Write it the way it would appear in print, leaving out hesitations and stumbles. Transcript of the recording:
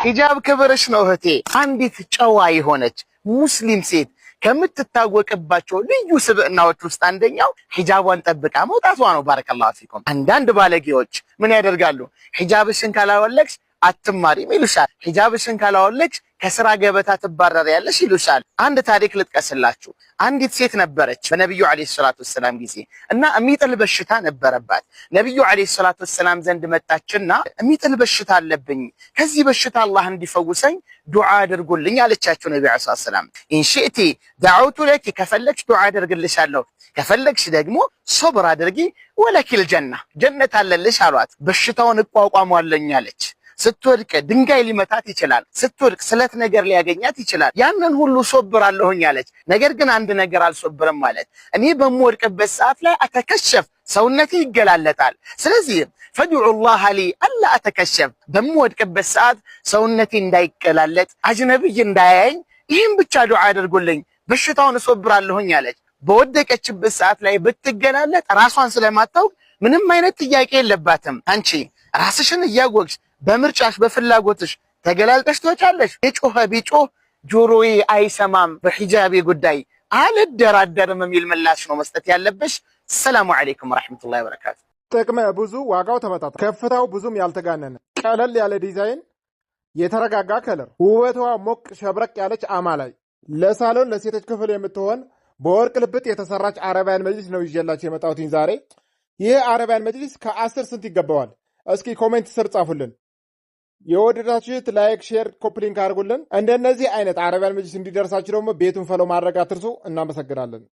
ሂጃብ ክብርሽ ነው እህቴ። አንዲት ጨዋ የሆነች ሙስሊም ሴት ከምትታወቅባቸው ልዩ ስብዕናዎች ውስጥ አንደኛው ሂጃቧን ጠብቃ መውጣቷ ነው። ባረከላሁ ፊኩም። አንዳንድ ባለጌዎች ምን ያደርጋሉ? ሂጃብሽን ካላወለቅሽ አትማሪም ይሉሻል። ሂጃብሽን ካላወለቅሽ ከስራ ገበታ ትባረሪያለሽ ይሉሻል። አንድ ታሪክ ልጥቀስላችሁ። አንዲት ሴት ነበረች በነብዩ አለይሂ ሰላቱ ወሰላም ጊዜ እና የሚጥል በሽታ ነበረባት። ነብዩ አለይሂ ሰላቱ ወሰላም ዘንድ መጣችና የሚጥል በሽታ አለብኝ፣ ከዚህ በሽታ አላህ እንዲፈውሰኝ ዱዓ አድርጉልኝ አለቻቸው። ነብዩ አለይሂ ሰላቱ ወሰላም ኢንሺእቲ ደዑቱ ለኪ፣ ከፈለግሽ ዱዓ አደርግልሻለሁ፣ ከፈለግሽ ደግሞ ሶብር አድርጊ፣ ወለኪል ጀና፣ ጀነት አለልሽ አሏት። በሽታውን እቋቋሟለኝ አለች። ስትወድቅ ድንጋይ ሊመታት ይችላል። ስትወድቅ ስለት ነገር ሊያገኛት ይችላል። ያንን ሁሉ ሶብራለሁኝ አለች። ነገር ግን አንድ ነገር አልሶብርም ማለት እኔ በምወድቅበት ሰዓት ላይ አተከሸፍ፣ ሰውነቴ ይገላለጣል። ስለዚህ ፈድዑላህ ሊ አላ አተከሸፍ፣ በምወድቅበት ሰዓት ሰውነቴ እንዳይገላለጥ፣ አጅነብይ እንዳያየኝ ይህን ብቻ ዱዓ አድርጉልኝ፣ በሽታውን እሶብራለሁኝ አለች። በወደቀችበት ሰዓት ላይ ብትገላለጥ ራሷን ስለማታውቅ ምንም አይነት ጥያቄ የለባትም። አንቺ ራስሽን እያወቅሽ በምርጫሽ በፍላጎትሽ ተገላልጠሽ ትወጫለሽ። የጮኸ ቢጮህ ጆሮዬ አይሰማም፣ በሂጃቤ ጉዳይ አልደራደርም የሚል ምላሽ ነው መስጠት ያለብሽ። ሰላሙ አለይኩም ወራህመቱላሂ ወበረካቱ። ጥቅመ ብዙ ዋጋው ተመጣጣኝ፣ ከፍታው ብዙም ያልተጋነነ፣ ቀለል ያለ ዲዛይን፣ የተረጋጋ ከለር፣ ውበቷ ሞቅ ሸብረቅ ያለች አማላይ፣ ለሳሎን ለሴቶች ክፍል የምትሆን በወርቅ ልብጥ የተሰራች አረቢያን መጅሊስ ነው ይዤላችሁ የመጣሁት ዛሬ። ይህ አረቢያን መጅሊስ ከ10 ስንት ይገባዋል? እስኪ ኮሜንት ስር ጻፉልን። የወደዳችሁት ላይክ፣ ሼር፣ ኮፕሊንክ አድርጉልን። እንደነዚህ አይነት አረቢያን መጅሊስ እንዲደርሳችሁ ደግሞ ቤቱን ፈሎ ማድረግ አትርሱ። እናመሰግናለን።